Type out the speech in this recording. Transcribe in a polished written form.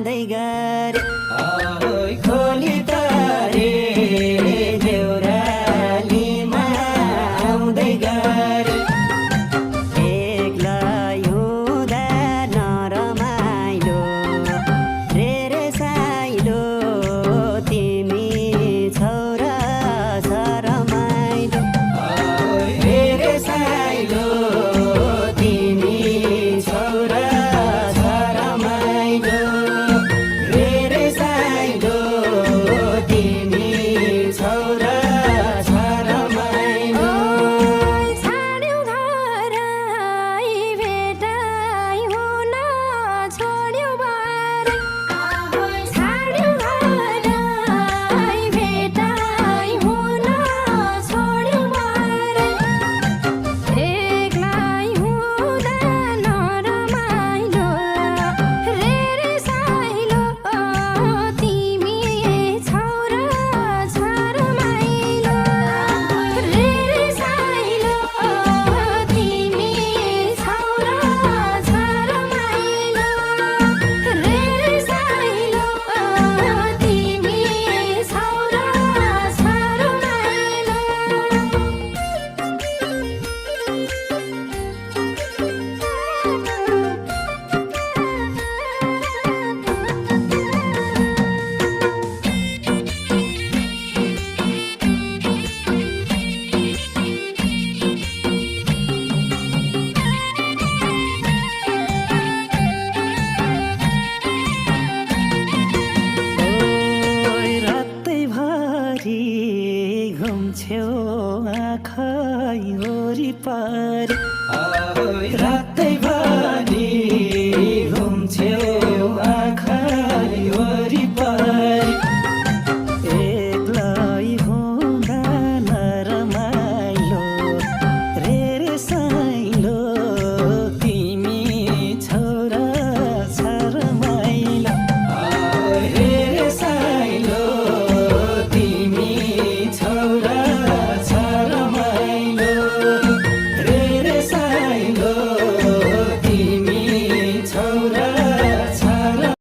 आउँदै गरे खोली तरे देउरालीमा आउँदै गरे एक्लै हुँदा नरमाइलो रे साइलो तिमी छौरा सरमाइलो रे साइलो तिमी छौरा सरमाइलो रे साइलो तिमी छौरा सरमाइलो छाड्यौ घर भेटाइ हुन छोड्यौ बार छाड्यौ घर भेटाइ हुन छोड्यौ बार एक्लै हुँदा नरमाइलो रे साइलो तिमी छौरा छरमाइलो रे साइलो तिमी छौरा छरमाइलो रे साइलो तिमी छौरा ओइ रातैभरि घुम्छ्यौ आँखै वरिपरि